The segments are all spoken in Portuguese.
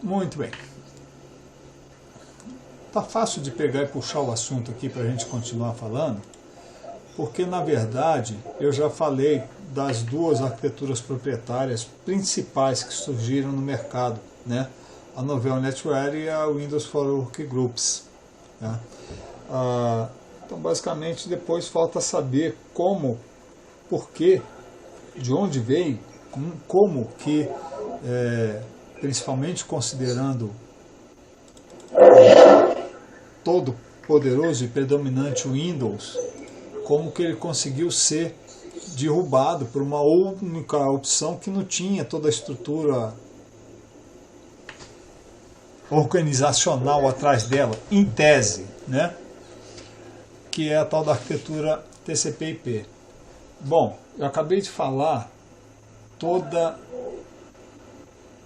Muito bem. Tá fácil de pegar e puxar o assunto aqui para a gente continuar falando, porque na verdade eu já falei das duas arquiteturas proprietárias principais que surgiram no mercado, né? A Novell NetWare e a Windows for Workgroups, né? Então basicamente depois falta saber como, por quê, de onde veio, como que, principalmente considerando todo poderoso e predominante Windows, como que ele conseguiu ser derrubado por uma única opção que não tinha toda a estrutura organizacional atrás dela, em tese, né? Que é a tal da arquitetura TCP/IP. Bom, eu acabei de falar toda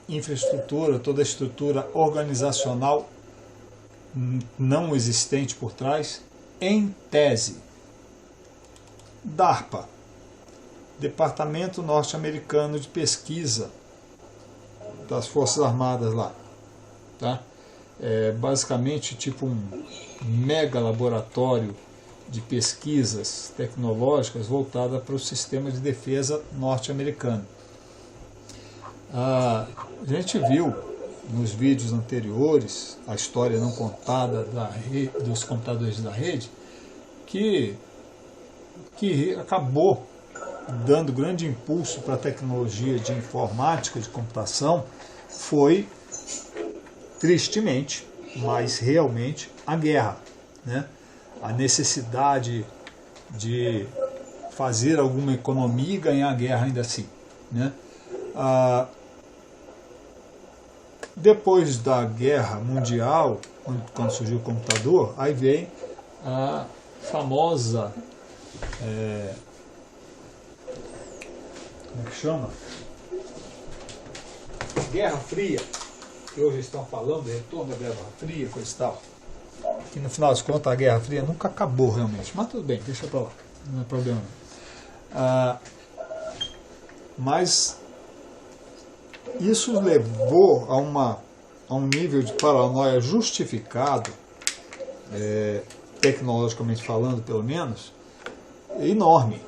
infraestrutura, toda estrutura organizacional não existente por trás, em tese. DARPA, Departamento Norte-Americano de Pesquisa das Forças Armadas lá, tá? É basicamente tipo um mega laboratório de pesquisas tecnológicas voltada para o sistema de defesa norte-americano. A gente viu nos vídeos anteriores, a história não contada dos computadores da rede, que acabou dando grande impulso para a tecnologia de informática, de computação, foi, tristemente, mas realmente, a guerra, né? A necessidade de fazer alguma economia e ganhar a guerra ainda assim, né? Depois da guerra mundial, quando surgiu o computador, aí vem a famosa, como é que chama? Guerra Fria, que hoje estão falando, retorno da Guerra Fria, coisa e tal. Que no final das contas a Guerra Fria nunca acabou realmente, mas tudo bem, deixa pra lá, não é problema. Mas isso levou a um nível de paranoia justificado, tecnologicamente falando pelo menos, enorme.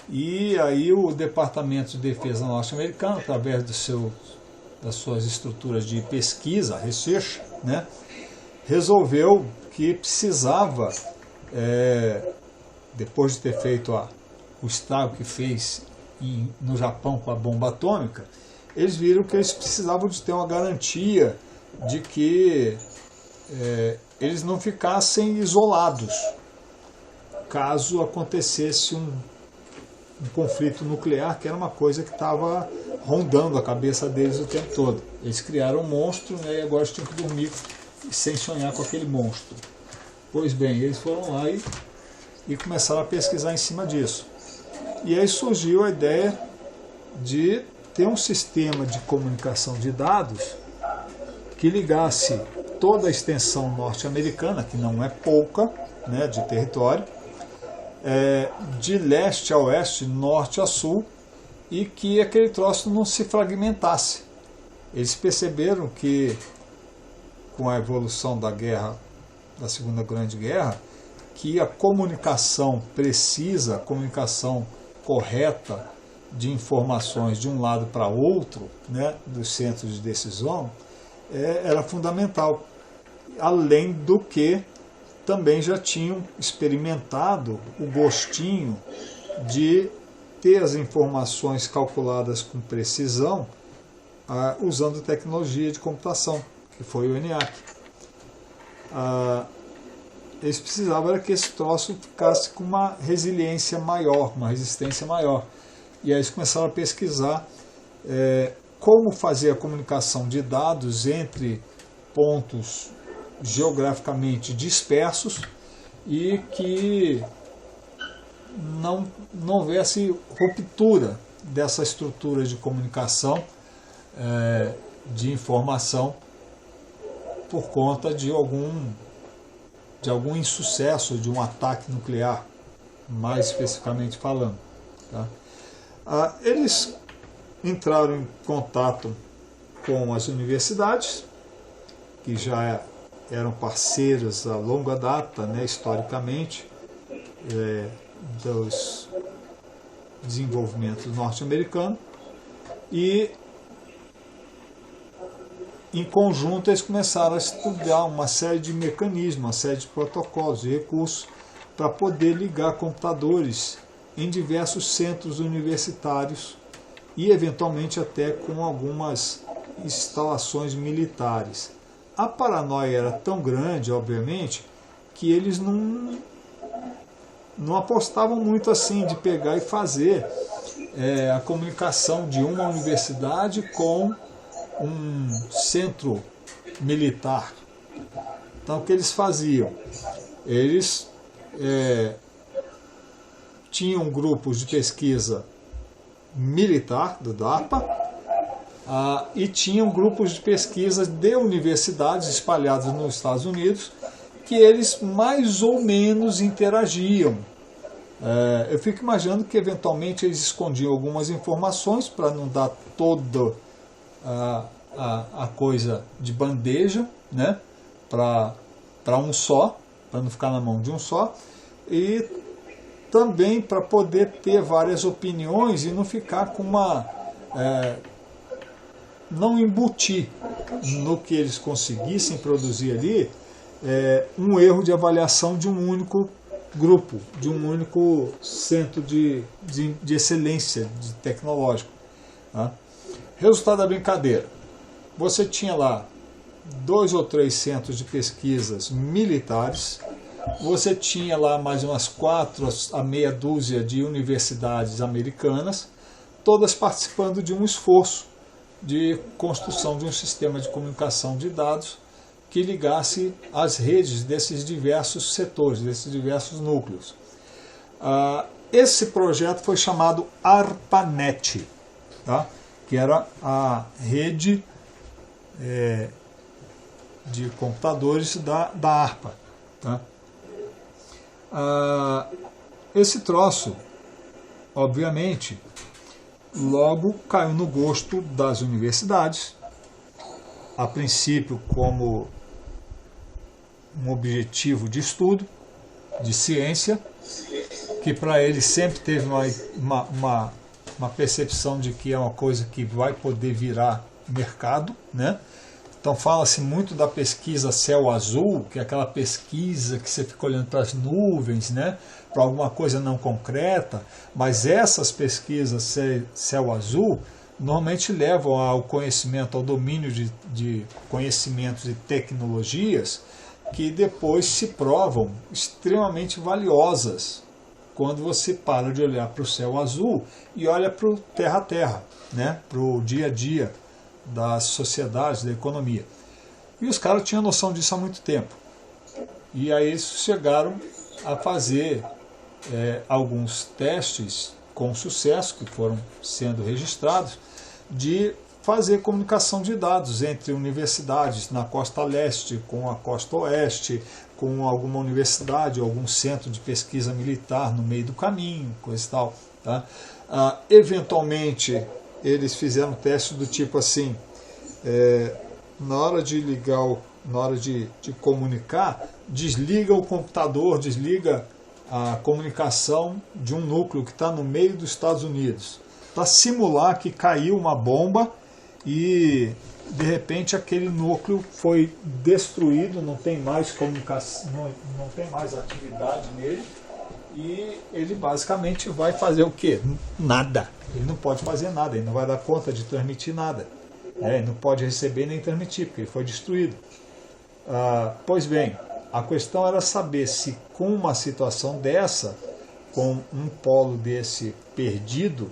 E aí o Departamento de Defesa norte-americano, através das suas estruturas de pesquisa, research, né, resolveu que precisava, depois de ter feito o estrago que fez no Japão com a bomba atômica, eles viram que eles precisavam de ter uma garantia de que eles não ficassem isolados caso acontecesse um conflito nuclear, que era uma coisa que estava rondando a cabeça deles o tempo todo. Eles criaram um monstro, né, e agora eles tinham que dormir sem sonhar com aquele monstro. Pois bem, eles foram lá e começaram a pesquisar em cima disso. E aí surgiu a ideia de ter um sistema de comunicação de dados que ligasse toda a extensão norte-americana, que não é pouca, né, de território, de leste a oeste, norte a sul, e que aquele troço não se fragmentasse. Eles perceberam que, com a evolução da guerra, da Segunda Grande Guerra, que a comunicação precisa, a comunicação correta de informações de um lado para outro, né, dos centros de decisão, era fundamental. Além do que também já tinham experimentado o gostinho de ter as informações calculadas com precisão usando tecnologia de computação, que foi o ENIAC. Eles precisavam que esse troço ficasse com uma resiliência maior, uma resistência maior. E aí eles começaram a pesquisar como fazer a comunicação de dados entre pontos geograficamente dispersos e que não houvesse ruptura dessa estrutura de comunicação, de informação, por conta de algum insucesso, de um ataque nuclear, mais especificamente falando. Tá? Eles entraram em contato com as universidades, que já eram parceiras a longa data, né, historicamente, dos desenvolvimentos norte-americanos, e em conjunto eles começaram a estudar uma série de mecanismos, uma série de protocolos e recursos para poder ligar computadores em diversos centros universitários e eventualmente até com algumas instalações militares. A paranoia era tão grande, obviamente, que eles não apostavam muito assim de pegar e fazer a comunicação de uma universidade com um centro militar. Então o que eles faziam? Eles tinham grupos de pesquisa militar do DARPA e tinham grupos de pesquisa de universidades espalhadas nos Estados Unidos que eles mais ou menos interagiam. Eu fico imaginando que eventualmente eles escondiam algumas informações para não dar toda a coisa de bandeja, né, para um só, para não ficar na mão de um só, e também para poder ter várias opiniões e não ficar com não embutir no que eles conseguissem produzir ali um erro de avaliação de um único grupo, de um único centro de excelência tecnológico. Tá? Resultado da brincadeira. Você tinha lá 2 ou 3 centros de pesquisas militares, você tinha lá mais umas 4 a meia dúzia de universidades americanas, todas participando de um esforço de construção de um sistema de comunicação de dados que ligasse as redes desses diversos setores, desses diversos núcleos. Esse projeto foi chamado ARPANET, tá? Que era a rede de computadores da ARPA. Tá? Esse troço, obviamente, logo caiu no gosto das universidades, a princípio como um objetivo de estudo, de ciência, que para ele sempre teve uma percepção de que é uma coisa que vai poder virar mercado, né? Então fala-se muito da pesquisa céu azul, que é aquela pesquisa que você fica olhando para as nuvens, né? Para alguma coisa não concreta, mas essas pesquisas céu azul normalmente levam ao conhecimento, ao domínio de conhecimentos e tecnologias que depois se provam extremamente valiosas quando você para de olhar para o céu azul e olha para o terra a terra, né? Para o dia a dia das sociedades, da economia. E os caras tinham noção disso há muito tempo. E aí eles chegaram a fazer alguns testes com sucesso, que foram sendo registrados, de fazer comunicação de dados entre universidades na costa leste com a costa oeste, com alguma universidade, algum centro de pesquisa militar no meio do caminho, coisa e tal. Tá? Eventualmente, eles fizeram testes do tipo assim, na hora de ligar, na hora de comunicar, desliga o computador, desliga a comunicação de um núcleo que está no meio dos Estados Unidos, para simular que caiu uma bomba e de repente aquele núcleo foi destruído, não tem mais comunicação, não tem mais atividade nele, e ele basicamente vai fazer o quê? Nada. Ele não pode fazer nada, ele não vai dar conta de transmitir nada. Ele não pode receber nem transmitir, porque ele foi destruído. Pois bem, a questão era saber se com uma situação dessa, com um polo desse perdido,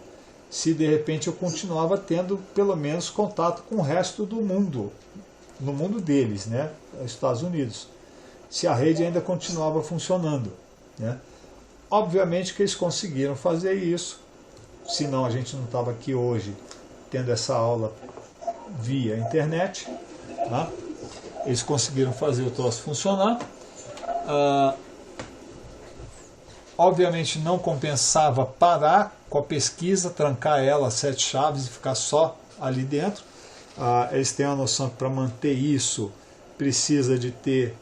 se de repente eu continuava tendo pelo menos contato com o resto do mundo, no mundo deles, né, Estados Unidos, se a rede ainda continuava funcionando, né. Obviamente que eles conseguiram fazer isso, senão a gente não estava aqui hoje tendo essa aula via internet, tá? Eles conseguiram fazer o troço funcionar. Obviamente não compensava parar com a pesquisa, trancar ela a 7 chaves e ficar só ali dentro. Eles têm a noção que para manter isso precisa de ter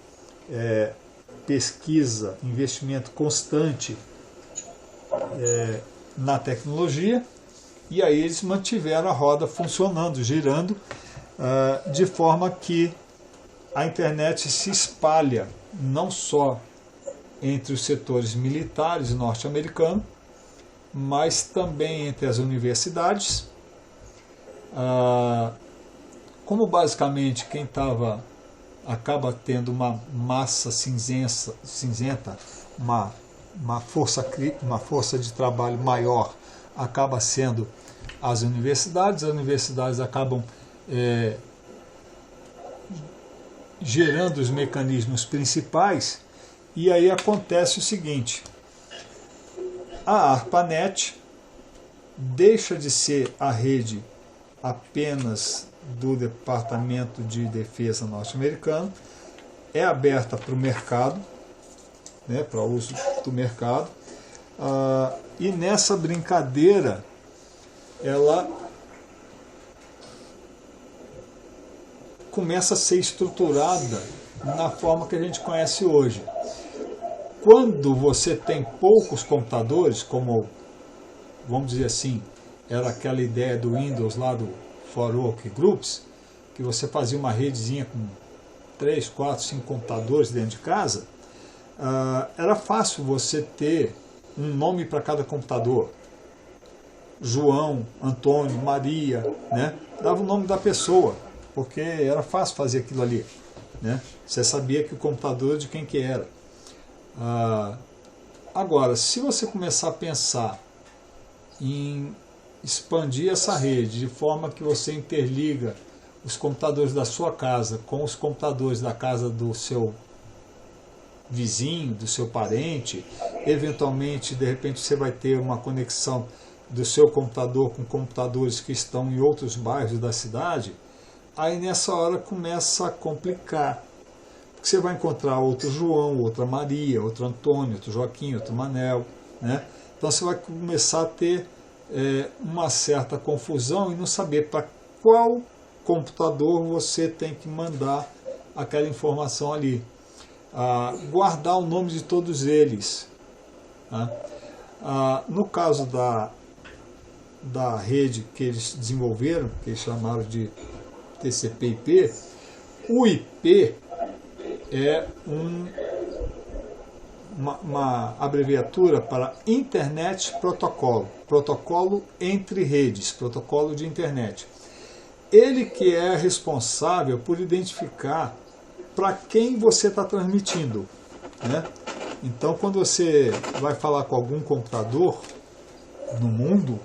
pesquisa, investimento constante na tecnologia, e aí eles mantiveram a roda funcionando, girando, de forma que a internet se espalha não só entre os setores militares norte-americanos, mas também entre as universidades. Como basicamente quem acaba tendo uma massa cinzenta, uma força de trabalho maior, acaba sendo as universidades acabam gerando os mecanismos principais, e aí acontece o seguinte: a ARPANET deixa de ser a rede apenas do Departamento de Defesa norte-americano, é aberta para o mercado, para uso do mercado, e nessa brincadeira ela começa a ser estruturada na forma que a gente conhece hoje. Quando você tem poucos computadores, como, vamos dizer assim, era aquela ideia do Windows lá do For Workgroups, que você fazia uma redezinha com 3, 4, 5 computadores dentro de casa, era fácil você ter um nome para cada computador. João, Antônio, Maria, dava o nome da pessoa, porque era fácil fazer aquilo ali. Você sabia que o computador de quem que era. Agora, se você começar a pensar em expandir essa rede de forma que você interliga os computadores da sua casa com os computadores da casa do seu vizinho, do seu parente, eventualmente, de repente, você vai ter uma conexão do seu computador com computadores que estão em outros bairros da cidade, aí nessa hora começa a complicar. Porque você vai encontrar outro João, outra Maria, outro Antônio, outro Joaquim, outro Manel, Então você vai começar a ter uma certa confusão e não saber para qual computador você tem que mandar aquela informação ali. Guardar o nome de todos eles. No caso da rede que eles desenvolveram, que eles chamaram de TCP/IP, o IP é uma abreviatura para Internet Protocolo, protocolo entre redes, protocolo de internet. Ele que é responsável por identificar para quem você está transmitindo. Então, quando você vai falar com algum computador no mundo,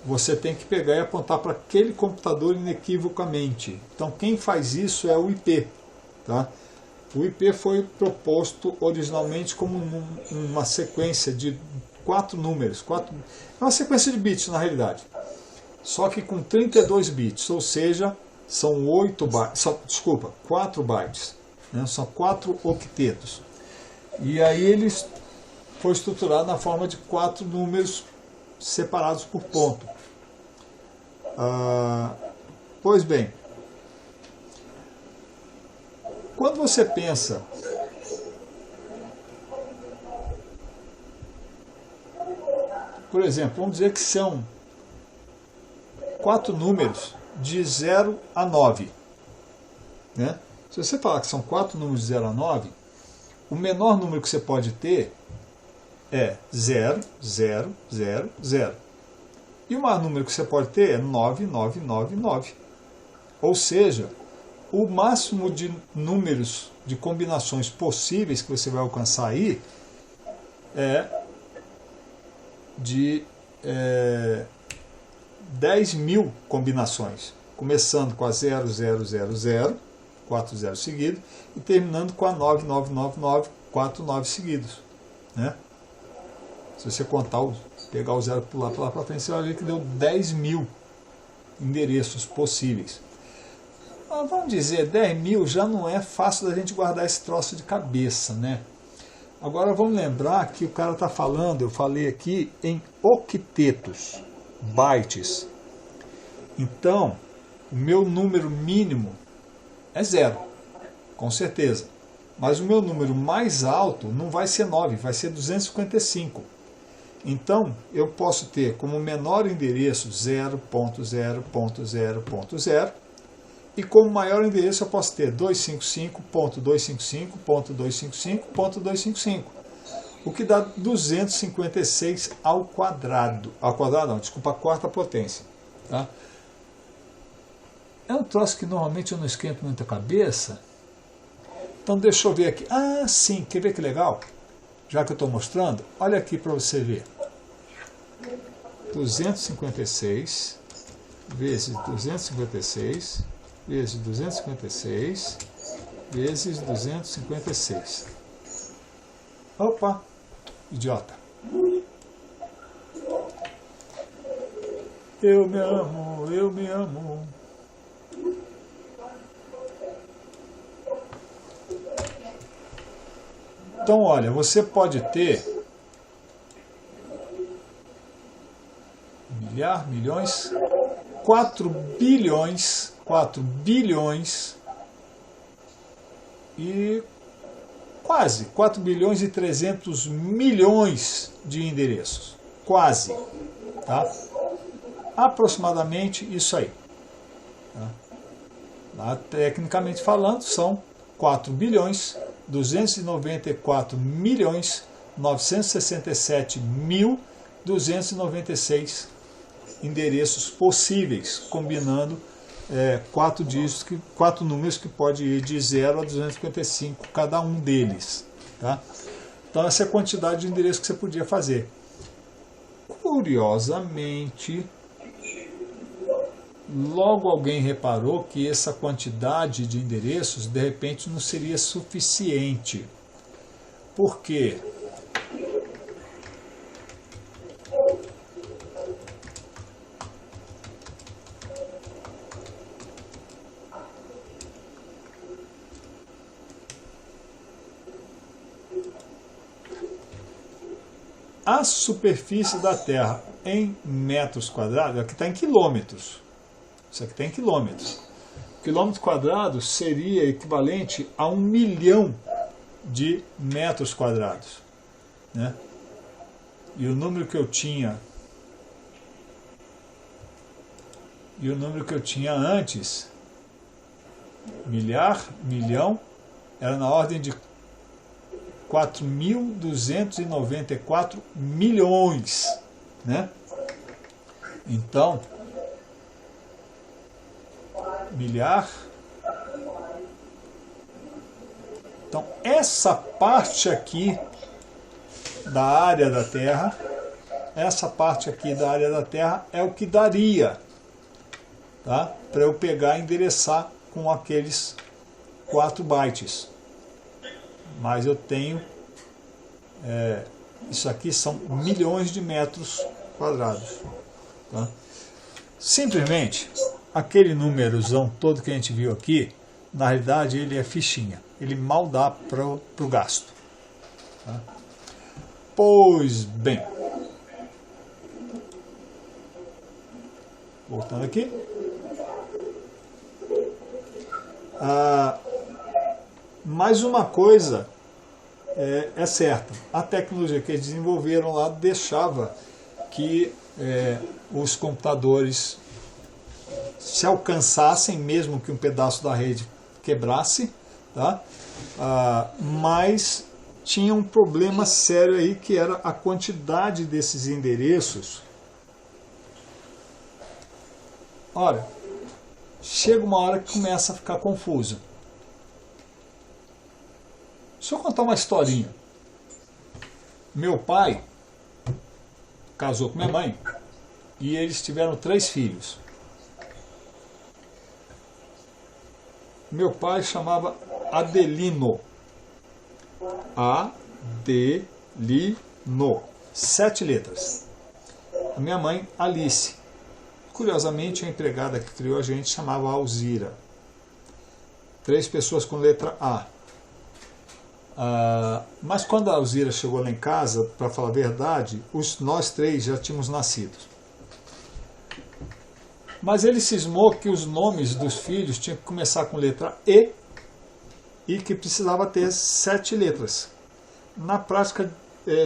você tem que pegar e apontar para aquele computador inequivocamente. Então, quem faz isso é o IP. O IP foi proposto originalmente como uma sequência de 4 números. É uma sequência de bits, na realidade. Só que com 32 bits, ou seja, são 4 bytes. São 4 octetos. E aí ele foi estruturado na forma de 4 números separados por ponto. Pois bem, quando você pensa por exemplo, vamos dizer que são 4 números de 0 a 9. Se você falar que são 4 números de 0 a 9, o menor número que você pode ter é 0, 0, 0, 0. E o maior número que você pode ter é 9, 9, 9, 9. Ou seja, o máximo de números de combinações possíveis que você vai alcançar aí é de 10.000 combinações, começando com a 0, 0, 0, 0, 4 zeros seguidos, e terminando com a 9, 9, 9, 9, 4 9 seguidos. Se você contar, pegar o zero pular para lá para frente, você vai ver que deu 10.000 endereços possíveis. Vamos dizer, 10.000 já não é fácil da gente guardar esse troço de cabeça, Agora vamos lembrar que o cara está falando, eu falei aqui, em octetos, bytes. Então, o meu número mínimo é 0, com certeza. Mas o meu número mais alto não vai ser 9, vai ser 255. Então, eu posso ter como menor endereço 0.0.0.0 e como maior endereço eu posso ter 255.255.255.255, o que dá 256 ao quadrado. Ao quadrado não, desculpa, a quarta potência. Tá? É um troço que normalmente eu não esquento muita cabeça. Então deixa eu ver aqui. Ah, sim, quer ver que legal? Já que eu estou mostrando, olha aqui para você ver. 256 vezes 256 vezes 256 vezes 256. Opa, idiota. Eu me amo, eu me amo. Então, olha, você pode ter milhar, milhões, 4 bilhões e quase 4 bilhões e 300 milhões de endereços. Quase. Tá? Aproximadamente isso aí. Tá? Lá, tecnicamente falando, são 4 bilhões 294 milhões 967 mil 296 endereços possíveis, combinando 4 dígitos, 4 números que pode ir de 0 a 255 cada um deles. Tá? Então essa é a quantidade de endereços que você podia fazer. Curiosamente, logo alguém reparou que essa quantidade de endereços de repente não seria suficiente. Por quê? A superfície da Terra em metros quadrados, aqui está em quilômetros. Isso aqui está em quilômetros. Quilômetro quadrado seria equivalente a 1 milhão de metros quadrados. Né? E o número que eu tinha antes, milhar, milhão, era na ordem de 4.294 milhões. Né? Então, milhar. Então, essa parte aqui da área da Terra, é o que daria, tá? Para eu pegar e endereçar com aqueles 4 bytes. Mas eu tenho, isso aqui são milhões de metros quadrados. Tá? Simplesmente, aquele númerozão todo que a gente viu aqui, na realidade ele é fichinha. Ele mal dá para o gasto. Tá? Pois bem. Voltando aqui. Mais uma coisa é certa. A tecnologia que eles desenvolveram lá deixava que os computadores se alcançassem, mesmo que um pedaço da rede quebrasse, tá? Mas tinha um problema sério aí, que era a quantidade desses endereços. Olha, chega uma hora que começa a ficar confuso. Deixa eu contar uma historinha. Meu pai casou com minha mãe e eles tiveram 3 filhos. Meu pai chamava Adelino. Adelino. 7 letras. A minha mãe, Alice. Curiosamente, a empregada que criou a gente chamava Alzira. 3 pessoas com letra A. Mas quando a Alzira chegou lá em casa, para falar a verdade, nós 3 já tínhamos nascido. Mas ele cismou que os nomes dos filhos tinham que começar com letra E e que precisava ter 7 letras. Na prática,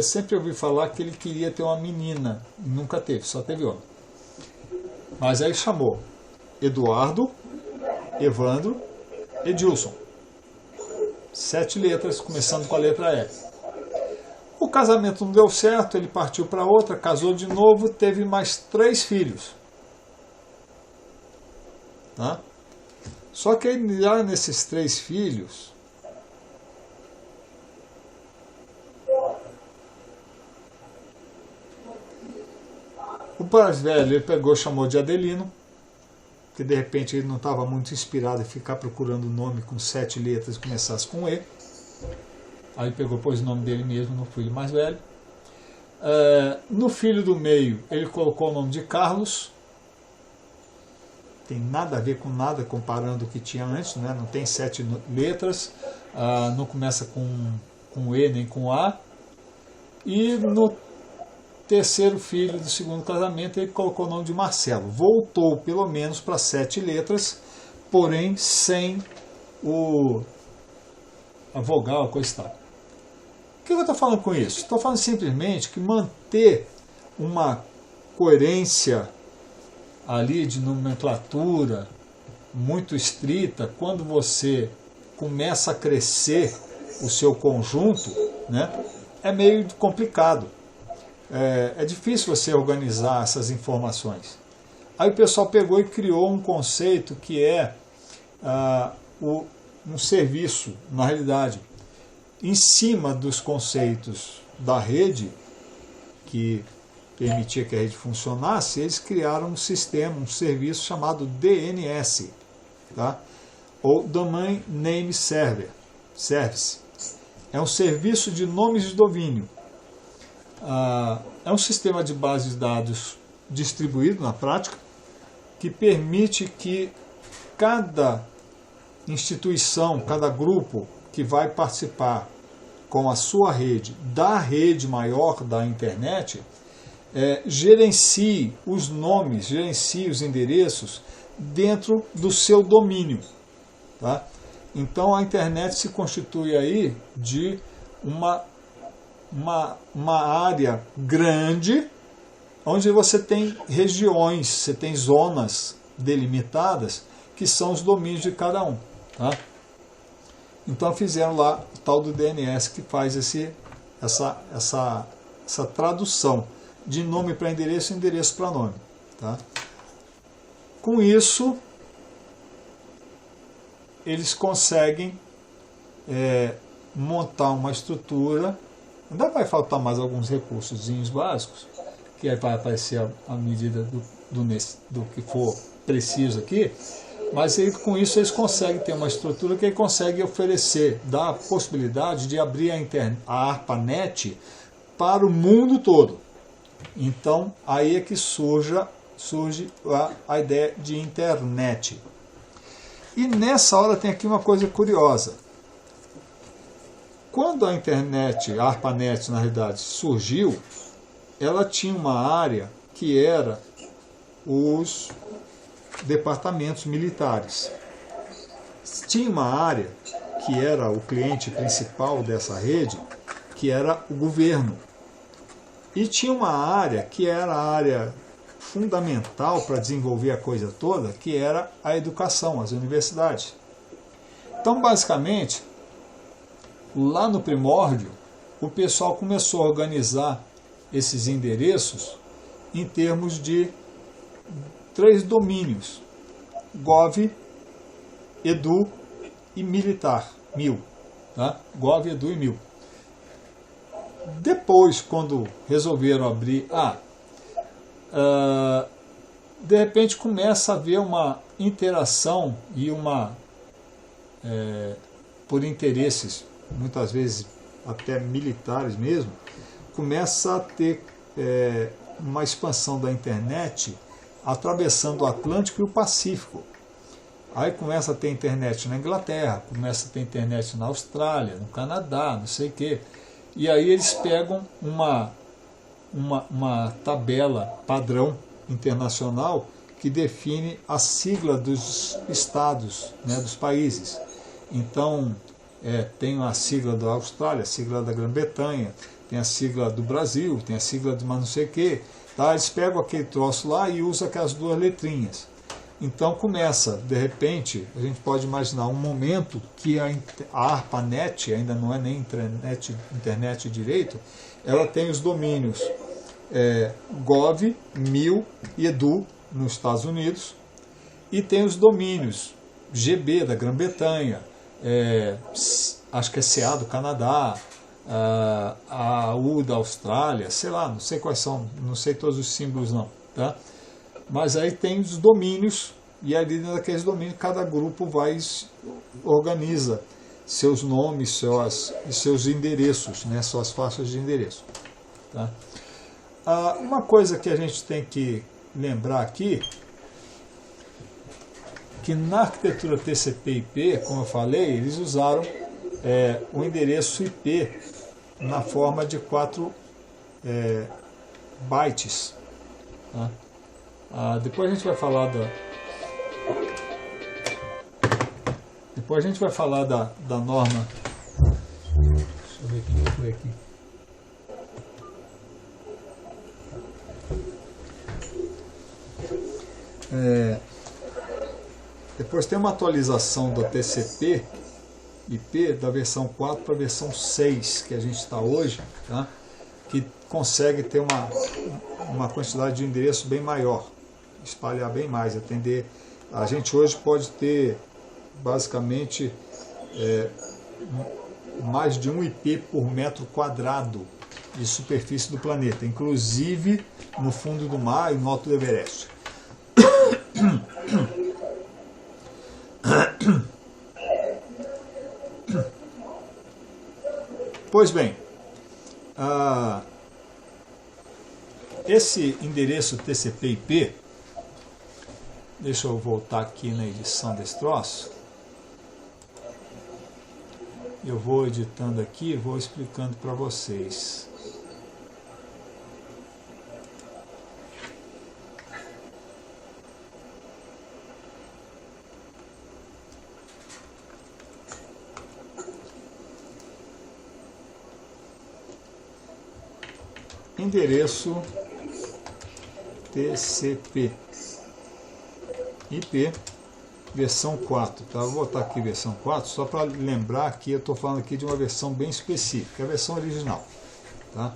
sempre ouvi falar que ele queria ter uma menina, nunca teve, só teve homem. Mas aí chamou Eduardo, Evandro, Edilson. 7 letras, começando com a letra E. O casamento não deu certo, ele partiu para outra, casou de novo, teve mais 3 filhos. Tá? Só que aí, já nesses 3 filhos, o mais velho ele pegou, chamou de Adelino, que de repente ele não estava muito inspirado em ficar procurando o nome com 7 letras e começasse com E. Aí pegou, pôs o nome dele mesmo no filho mais velho. No filho do meio, ele colocou o nome de Carlos. Tem nada a ver com nada comparando o que tinha antes, né? Não tem 7 letras, não começa com E nem com A. E no terceiro filho do segundo casamento, ele colocou o nome de Marcelo. Voltou pelo menos para 7 letras, porém sem a vogal, a coisa e tal. O que eu estou falando com isso? Estou falando simplesmente que manter uma coerência ali de nomenclatura muito estrita, quando você começa a crescer o seu conjunto, né, é meio complicado. É difícil você organizar essas informações. Aí o pessoal pegou e criou um conceito que é um serviço, na realidade, em cima dos conceitos da rede, que permitia que a rede funcionasse, eles criaram um sistema, um serviço chamado DNS, tá? Ou Domain Name Service. É um serviço de nomes de domínio. É um sistema de bases de dados distribuído na prática, que permite que cada instituição, cada grupo que vai participar com a sua rede, da rede maior da internet, gerencie os nomes, gerencie os endereços dentro do seu domínio. Tá? Então a internet se constitui aí de uma área grande, onde você tem regiões, você tem zonas delimitadas, que são os domínios de cada um. Tá? Então fizeram lá o tal do DNS, que faz essa tradução de nome para endereço e endereço para nome. Tá? Com isso, eles conseguem montar uma estrutura. Ainda vai faltar mais alguns recursos básicos, que aí vai aparecer à medida do que for preciso aqui, mas aí, com isso eles conseguem ter uma estrutura que consegue oferecer, dá a possibilidade de abrir a ARPANET para o mundo todo. Então aí é que surge a ideia de internet. E nessa hora tem aqui uma coisa curiosa. Quando a internet, a ARPANET na realidade surgiu, ela tinha uma área que era os departamentos militares. Tinha uma área que era o cliente principal dessa rede, que era o governo. E tinha uma área que era a área fundamental para desenvolver a coisa toda, que era a educação, as universidades. Então, basicamente, lá no primórdio, o pessoal começou a organizar esses endereços em termos de 3 domínios: Gov, Edu e Militar, 1000. Tá? Gov, Edu e 1000. Depois, quando resolveram abrir de repente começa a haver uma interação e por interesses, muitas vezes até militares mesmo, começa a ter uma expansão da internet atravessando o Atlântico e o Pacífico. Aí começa a ter internet na Inglaterra, começa a ter internet na Austrália, no Canadá, não sei o quê. E aí eles pegam uma tabela padrão internacional que define a sigla dos estados, né, dos países. Então, tem a sigla da Austrália, a sigla da Grã-Bretanha, tem a sigla do Brasil, tem a sigla de mais não sei o quê. Tá? Eles pegam aquele troço lá e usam aquelas duas letrinhas. Então começa, de repente, a gente pode imaginar um momento que a ARPANET, ainda não é nem internet direito, ela tem os domínios Gov, Mil e Edu nos Estados Unidos, e tem os domínios GB da Grã-Bretanha, acho que é CA do Canadá, a U da Austrália, sei lá, não sei quais são, não sei todos os símbolos não, tá? Mas aí tem os domínios, e ali dentro daqueles domínios cada grupo organiza seus nomes, seus endereços, né, suas faixas de endereço. Tá? Uma coisa que a gente tem que lembrar aqui, que na arquitetura TCP/IP, como eu falei, eles usaram o endereço IP na forma de 4 bytes. Tá? Depois a gente vai falar da norma. Deixa eu ver o que foi aqui. Depois tem uma atualização do TCP/IP da versão 4 para a versão 6 que a gente está hoje, tá? Que consegue ter uma quantidade de endereço bem maior, espalhar bem mais, atender. A gente hoje pode ter basicamente mais de um IP por metro quadrado de superfície do planeta, inclusive no fundo do mar e no alto do Everest. Pois bem, esse endereço TCP/IP, deixa eu voltar aqui na edição desse troço, eu vou editando aqui e vou explicando para vocês. Endereço TCP/IP versão 4, tá? Vou botar aqui versão 4 só para lembrar que eu estou falando aqui de uma versão bem específica, a versão original, tá?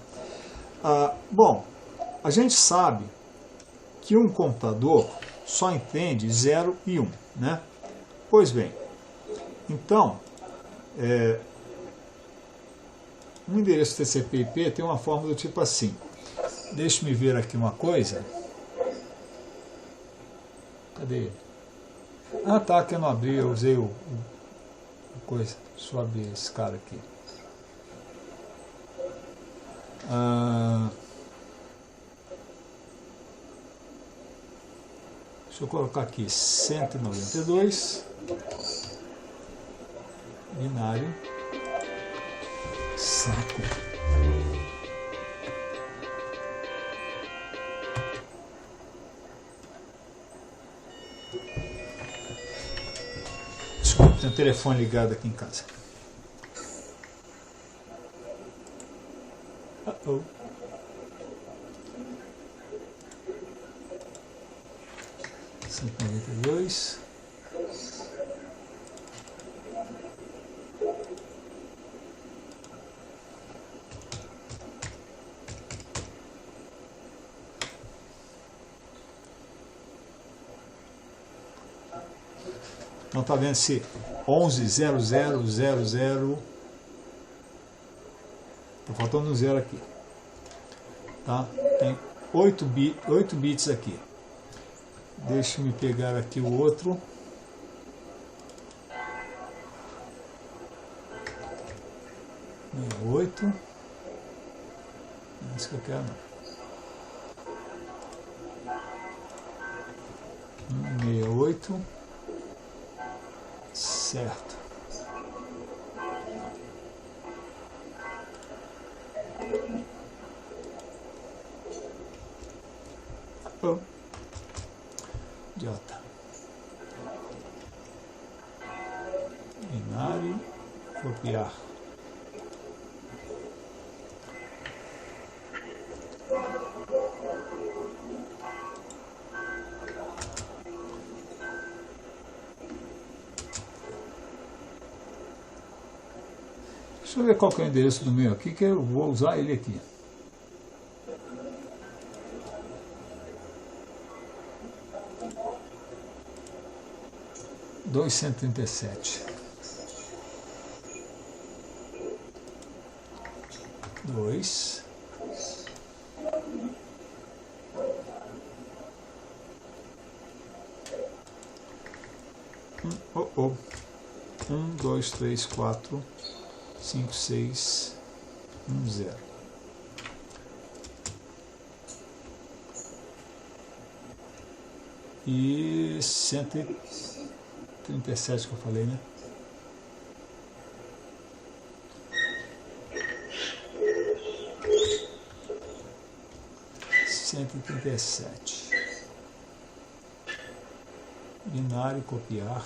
Bom, a gente sabe que um computador só entende 0 e 1, né? Pois bem, então um endereço TCP/IP tem uma forma do tipo assim. Deixa-me ver aqui uma coisa. Cadê ele? Tá, que eu não abri, eu usei o coisa. Deixa eu abrir esse cara aqui. Deixa eu colocar aqui 192 binário. Saco. Desculpa, tem um telefone ligado aqui em casa. Uh-oh. $192. Então está vendo se 110000, está faltando um zero aqui, tá? Tem 8 bits aqui. Deixa-me pegar aqui o outro. Não é isso que eu quero, não. 68. Certo. idiota. Binário, copiar. Deixa eu ver qual que é o endereço do meu aqui, que eu vou usar ele aqui. Dois 1, 2, 3, 4, 5, 6, 1, 0. E 137 que eu falei, né? Binário, copiar.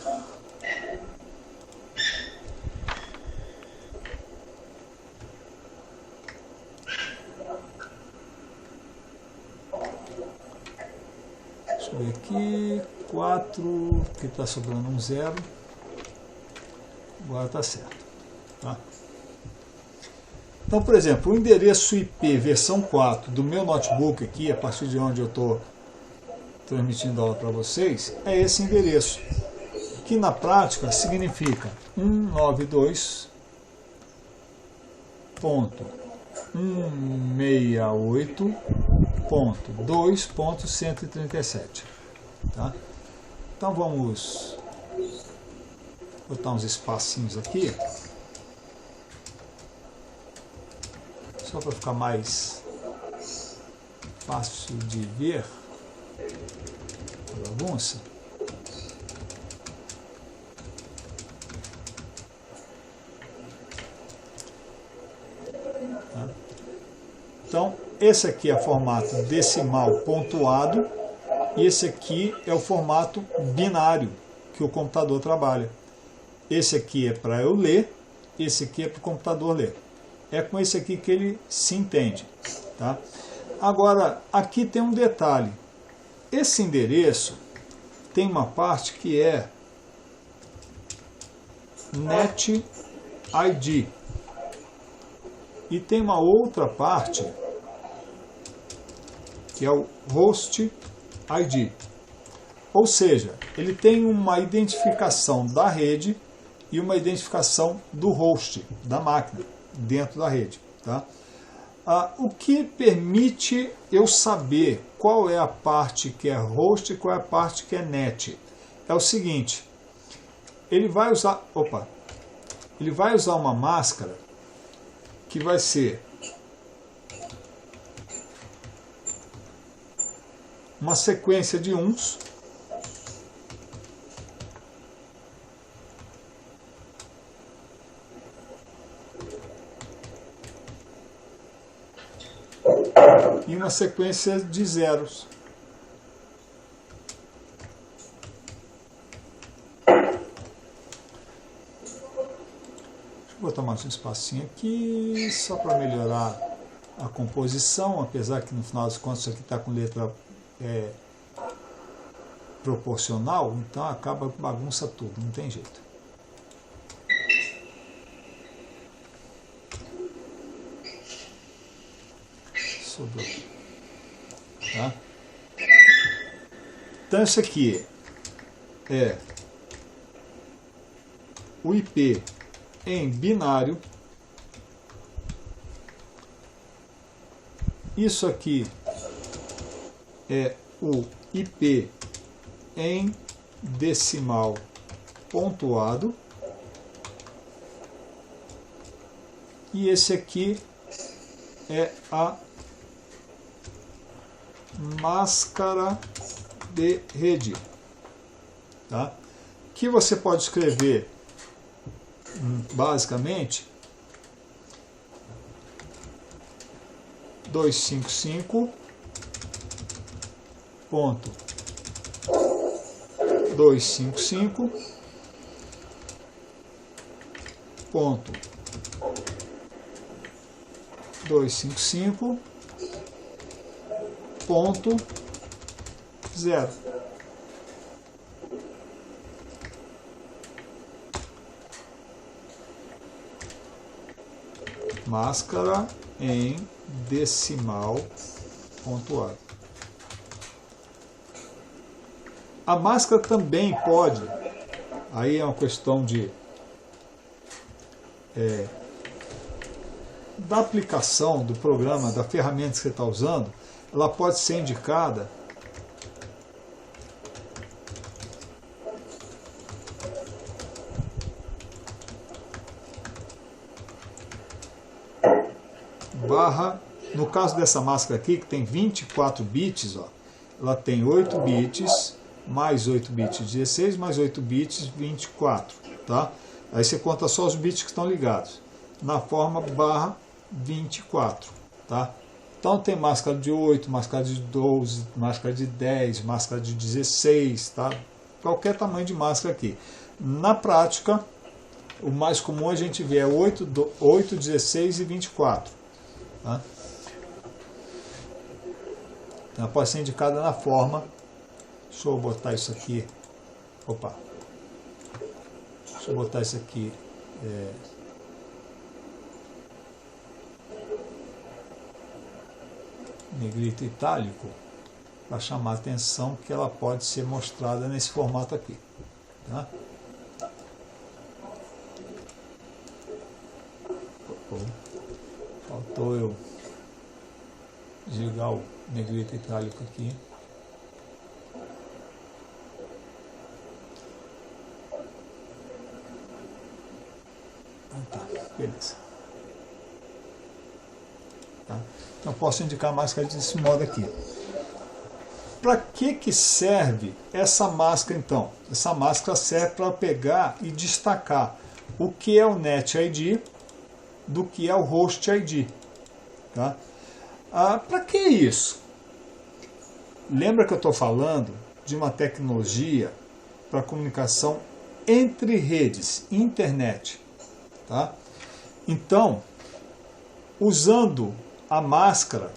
Deixa eu ver aqui, 4, que está sobrando um 0. Agora está certo. Tá? Então, por exemplo, o endereço IP versão 4 do meu notebook aqui, a partir de onde eu estou transmitindo a aula para vocês, é esse endereço, que na prática significa 192.168.2.137. Tá? Então vamos botar uns espacinhos aqui, só para ficar mais fácil de ver a bagunça. Tá? Então, esse aqui é o formato decimal pontuado e esse aqui é o formato binário que o computador trabalha. Esse aqui é para eu ler, esse aqui é para o computador ler. É com esse aqui que ele se entende. Tá? Agora, aqui tem um detalhe. Esse endereço tem uma parte que é NetID e tem uma outra parte que é o HostID. Ou seja, ele tem uma identificação da rede e uma identificação do host, da máquina, dentro da rede. Tá? O que permite eu saber qual é a parte que é host e qual é a parte que é net é o seguinte: ele vai usar uma máscara que vai ser uma sequência de uns e uma sequência de zeros. Deixa eu botar mais um espacinho aqui, só para melhorar a composição, apesar que no final das contas isso aqui está com letra proporcional, então acaba bagunça tudo, não tem jeito. Sobrou. Tá? Então isso aqui é o IP em binário. Isso aqui é o IP em decimal pontuado. E esse aqui é a máscara de rede, tá? Que você pode escrever basicamente 255.168.2.137. 255 ponto 255 ponto 0. Máscara em decimal pontuado. A máscara também pode, aí é uma questão da aplicação do programa, da ferramenta que você está usando, ela pode ser indicada barra, no caso dessa máscara aqui, que tem 24 bits, ó, ela tem 8 bits, mais 8 bits 16, mais 8 bits 24, tá? Aí você conta só os bits que estão ligados, na forma barra 24, tá? Então tem máscara de 8, máscara de 12, máscara de 10, máscara de 16, tá? Qualquer tamanho de máscara aqui. Na prática, o mais comum a gente vê é 8, 16 e 24. Tá? Então ela pode ser indicada na forma. Deixa eu botar isso aqui. Opa! Deixa eu botar isso aqui. Negrito itálico, para chamar a atenção que ela pode ser mostrada nesse formato aqui. Tá? Faltou eu desligar o negrito itálico aqui. Tá, beleza. Tá? Então posso indicar a máscara desse modo aqui. Para que serve essa máscara então? Essa máscara serve para pegar e destacar o que é o Net ID do que é o Host ID. Tá? Para que isso? Lembra que eu estou falando de uma tecnologia para comunicação entre redes, internet. Tá? Então, usando a máscara,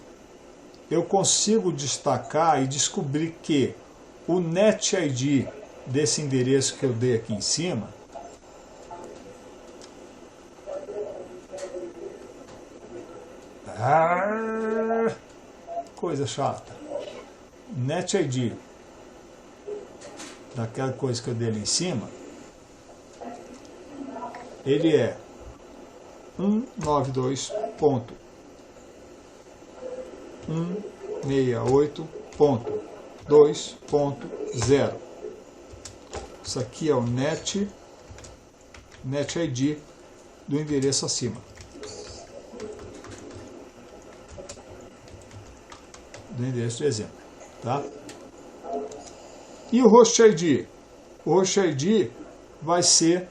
eu consigo destacar e descobrir que o Net ID desse endereço que eu dei aqui em cima coisa chata. Net ID daquela coisa que eu dei ali em cima, ele é 192.168.2.0. Isso aqui é o Net ID do endereço acima. Do endereço de exemplo. Tá? E o Host ID? O Host ID vai ser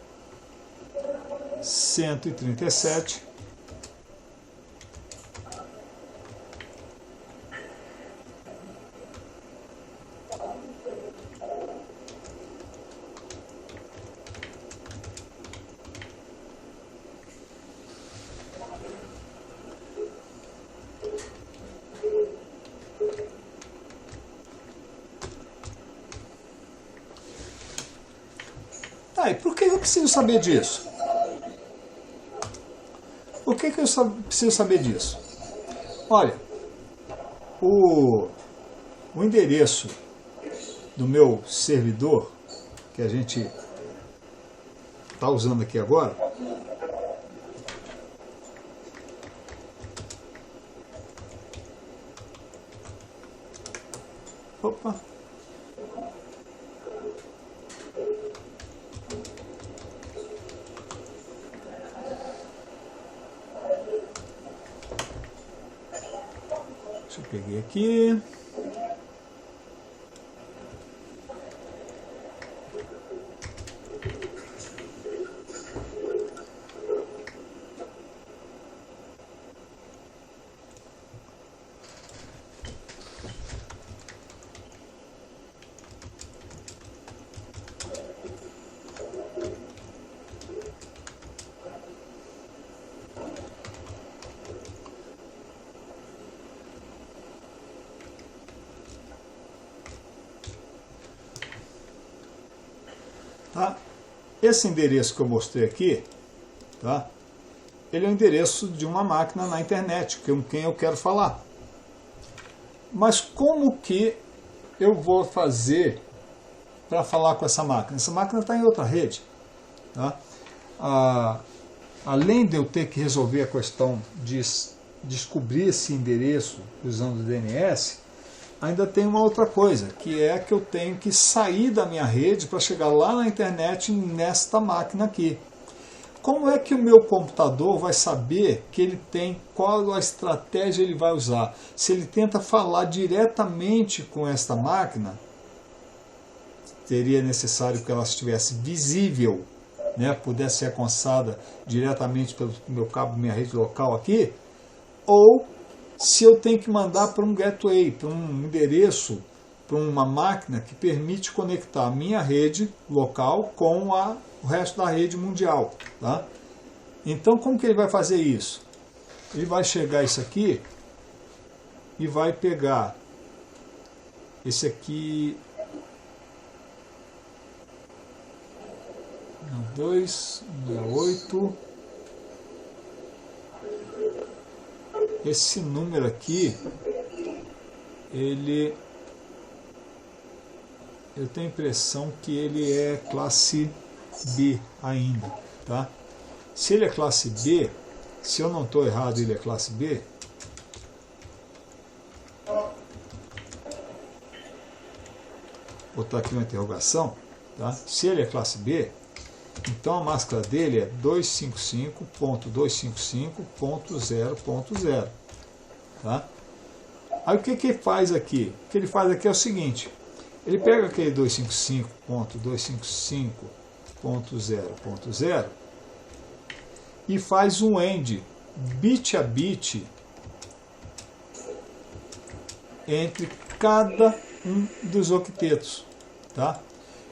137 e por que eu preciso saber disso? Por que eu preciso saber disso? Olha, o endereço do meu servidor, que a gente está usando aqui agora, opa, deixa eu peguei aqui. Tá? Esse endereço que eu mostrei aqui, tá? Ele é o endereço de uma máquina na internet, com quem eu quero falar. Mas como que eu vou fazer para falar com essa máquina? Essa máquina está em outra rede. Tá? Além de eu ter que resolver a questão de descobrir esse endereço usando o DNS, ainda tem uma outra coisa, que é que eu tenho que sair da minha rede para chegar lá na internet nesta máquina aqui. Como é que o meu computador vai saber que ele tem, qual a estratégia ele vai usar? Se ele tenta falar diretamente com esta máquina, seria necessário que ela estivesse visível, né, pudesse ser alcançada diretamente pelo meu cabo, minha rede local aqui, ou se eu tenho que mandar para um gateway, para um endereço, para uma máquina que permite conectar a minha rede local com o resto da rede mundial. Tá? Então, como que ele vai fazer isso? Ele vai chegar isso aqui e vai pegar esse aqui, 268. Esse número aqui, eu tenho a impressão que ele é classe B ainda, tá? Se ele é classe B, se eu não estou errado, ele é classe B. Vou botar aqui uma interrogação, tá? Se ele é classe B, então a máscara dele é 255.255.0.0. Tá? Aí o que ele faz aqui? O que ele faz aqui é o seguinte: ele pega aquele 255.255.0.0 e faz um AND bit a bit entre cada um dos octetos. Tá?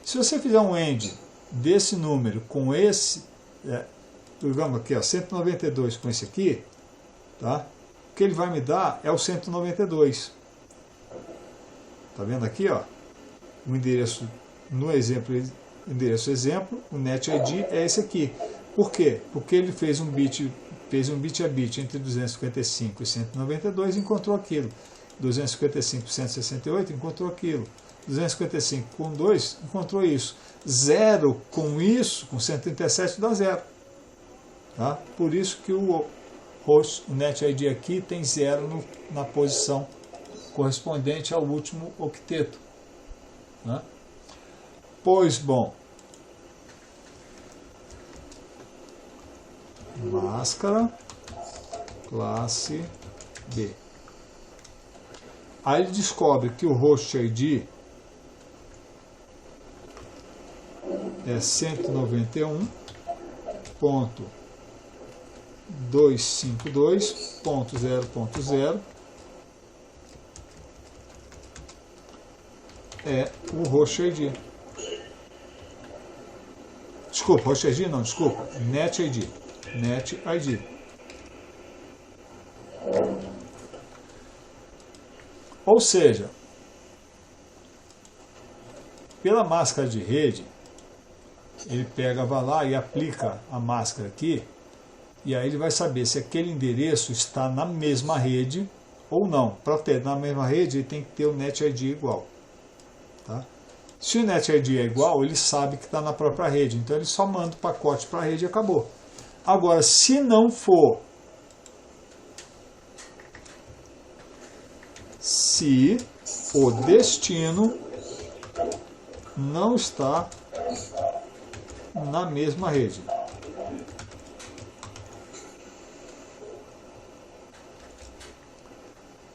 Se você fizer um AND desse número com esse, digamos aqui, ó, 192 com esse aqui, tá? O que ele vai me dar é o 192. Tá vendo aqui, ó? O endereço no exemplo, o NetID é esse aqui. Por quê? Porque ele fez um bit a bit entre 255 e 192 e encontrou aquilo. 255 e 168 encontrou aquilo. 255 com 2 encontrou isso. 0 com isso, com 137 dá 0. Tá? Por isso que o NetID aqui tem 0 na posição correspondente ao último octeto. Tá? Pois bom, máscara classe B. Aí ele descobre que o host ID é 191.252.0.0 é o host ID. Desculpa, host ID não, desculpa, NetID. NetID. Ou seja, pela máscara de rede, ele pega, vai lá e aplica a máscara aqui, e aí ele vai saber se aquele endereço está na mesma rede ou não. Para ter na mesma rede, ele tem que ter o NetID igual. Tá? Se o NetID é igual, ele sabe que está na própria rede, então ele só manda o pacote para a rede e acabou. Agora, se não for, se o destino não está na mesma rede.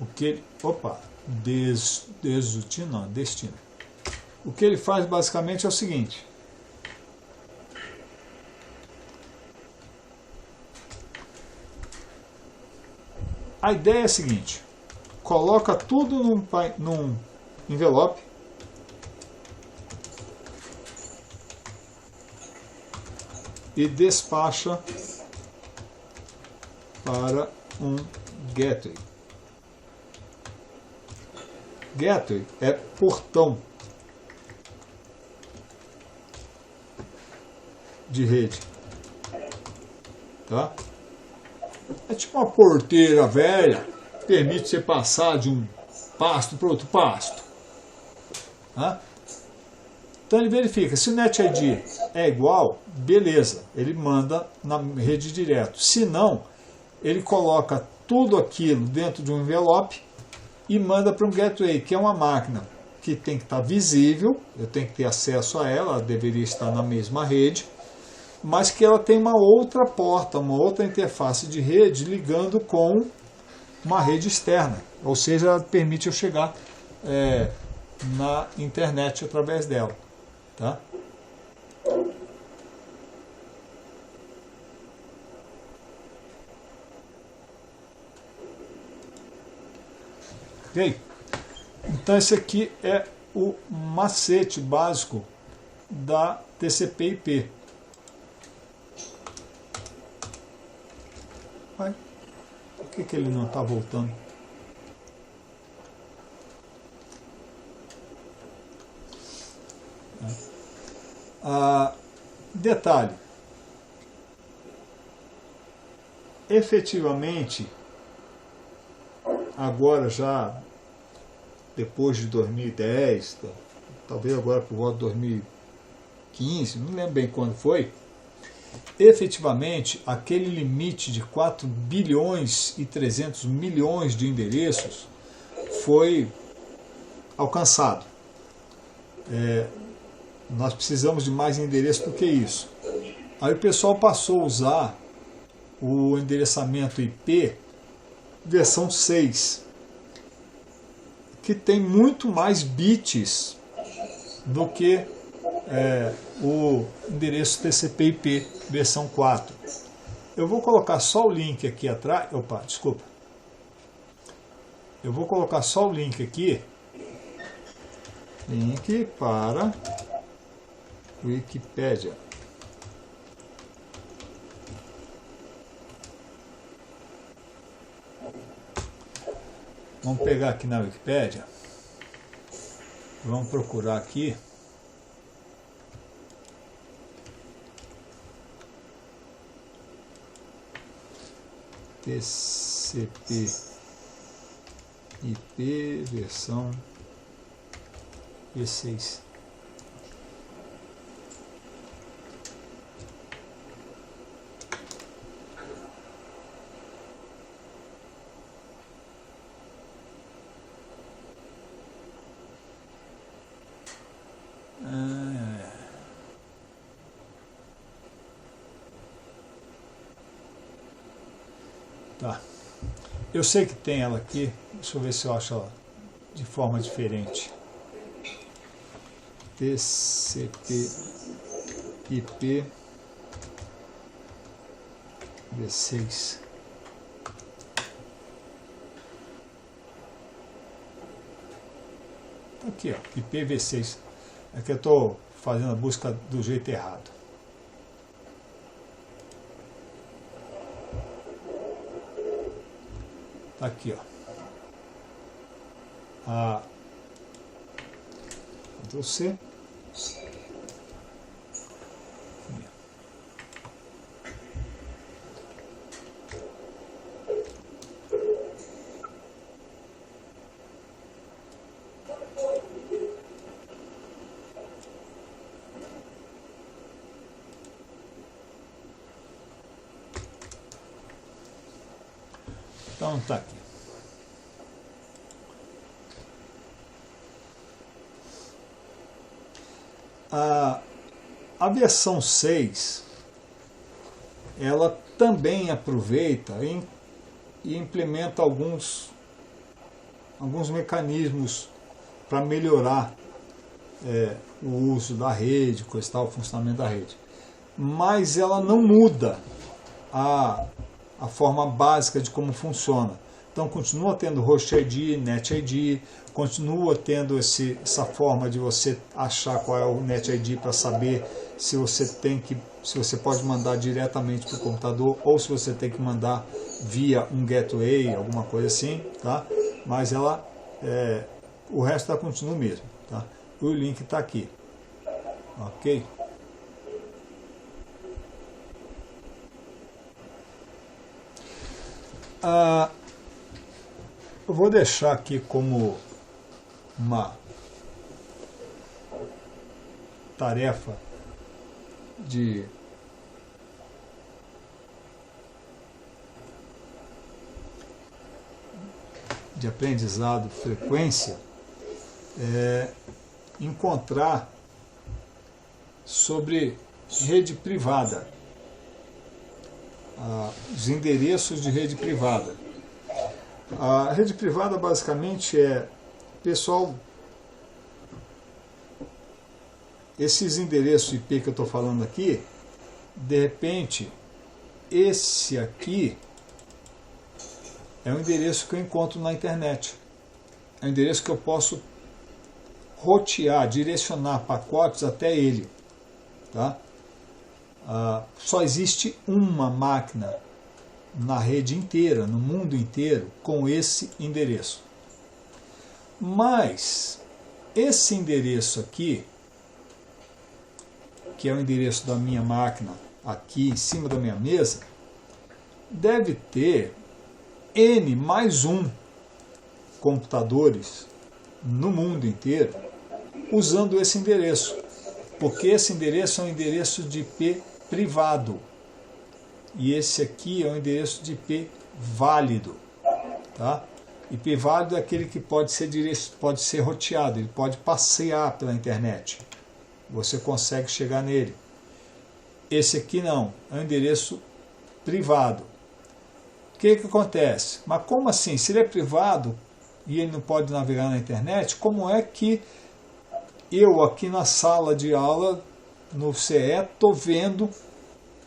O que destino. O que ele faz basicamente é o seguinte: a ideia é a seguinte: coloca tudo num envelope, e despacha para um gateway. Gateway é portão. de rede. Tá? É tipo uma porteira velha, que permite você passar de um pasto para outro pasto. Tá? Então ele verifica, se o NetID é igual, beleza, ele manda na rede direto. Se não, ele coloca tudo aquilo dentro de um envelope e manda para um gateway, que é uma máquina que tem que estar visível, eu tenho que ter acesso a ela, ela deveria estar na mesma rede, mas que ela tem uma outra porta, uma outra interface de rede ligando com uma rede externa, ou seja, ela permite eu chegar na internet através dela. Tá? Ok? Então esse aqui é o macete básico da TCP/IP. Por que ele não está voltando? Detalhe, efetivamente, agora já depois de 2010, talvez agora por volta de 2015, não lembro bem quando foi, efetivamente aquele limite de 4 bilhões e 300 milhões de endereços foi alcançado. Nós precisamos de mais endereço do que isso. Aí o pessoal passou a usar o endereçamento IP versão 6, que tem muito mais bits do que o endereço TCP/IP versão 4. Eu vou colocar só o link aqui atrás. Opa, desculpa. Eu vou colocar só o link aqui. Link para Wikipédia. Vamos pegar aqui na Wikipédia. Vamos procurar aqui. TCP/IP versão V6. Tá. Eu sei que tem ela aqui. Deixa eu ver se eu acho ela de forma diferente. TCP/IP V6. Aqui, ó, IPv6. É que eu estou fazendo a busca do jeito errado. Tá aqui, ó. Ctrl+C. Então tá aqui. A versão 6, ela também aproveita e implementa alguns mecanismos para melhorar o uso da rede, coisa tal, o funcionamento da rede. Mas ela não muda a forma básica de como funciona. Então continua tendo Host ID, Net ID, continua tendo essa forma de você achar qual é o Net ID para saber se você pode mandar diretamente para o computador ou se você tem que mandar via um gateway, alguma coisa assim, tá? Mas ela, o resto ela continua mesmo, tá? O link está aqui, ok? Eu vou deixar aqui como uma tarefa de aprendizado, frequência, encontrar sobre rede privada, os endereços de rede privada. A rede privada basicamente pessoal, esses endereços IP que eu estou falando aqui, de repente, esse aqui é um endereço que eu encontro na internet. É um endereço que eu posso rotear, direcionar pacotes até ele. Tá? Só existe uma máquina na rede inteira, no mundo inteiro, com esse endereço. Mas esse endereço aqui, que é o endereço da minha máquina aqui em cima da minha mesa, deve ter N mais um computadores no mundo inteiro usando esse endereço, porque esse endereço é um endereço de IP privado e esse aqui é um endereço de IP válido. Tá? IP válido é aquele que pode ser roteado, ele pode passear pela internet, você consegue chegar nele. Esse aqui não, é um endereço privado. O que acontece? Mas como assim? Se ele é privado e ele não pode navegar na internet, como é que eu aqui na sala de aula, no CE, estou vendo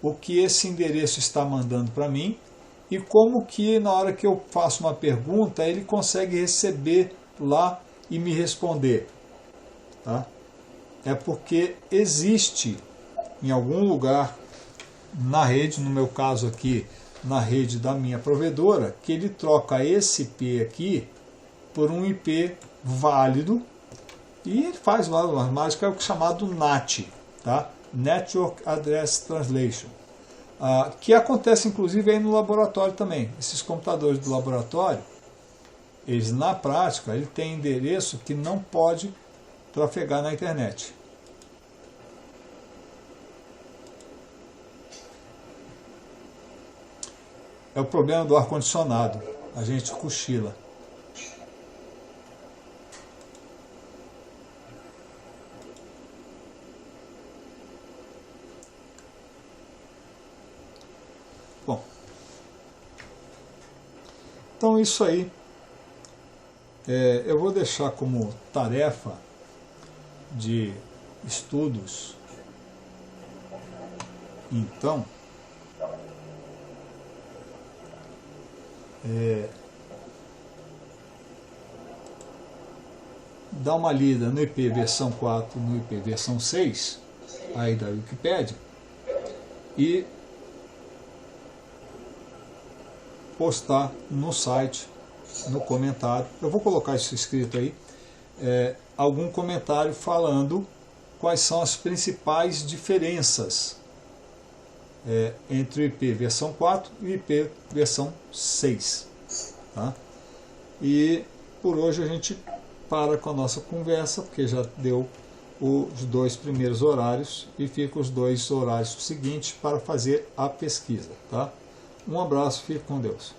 o que esse endereço está mandando para mim e como que na hora que eu faço uma pergunta ele consegue receber lá e me responder? Tá? É porque existe em algum lugar na rede, no meu caso aqui, na rede da minha provedora, que ele troca esse IP aqui por um IP válido e ele faz lá uma mágica chamado NAT, tá? Network Address Translation, que acontece inclusive aí no laboratório também. Esses computadores do laboratório, eles na prática, ele tem endereço que não pode trafegar na internet. É o problema do ar-condicionado, a gente cochila. Bom, então isso aí, eu vou deixar como tarefa de estudos, então, dá uma lida no IP versão 4, no IP versão 6, aí da Wikipédia, e postar no site, no comentário, eu vou colocar isso escrito aí, algum comentário falando quais são as principais diferenças entre o IP versão 4 e o IP versão 6. Tá? E por hoje a gente para com a nossa conversa, porque já deu os 2 primeiros horários e fica os 2 horários seguintes para fazer a pesquisa. Tá? Um abraço, fique com Deus.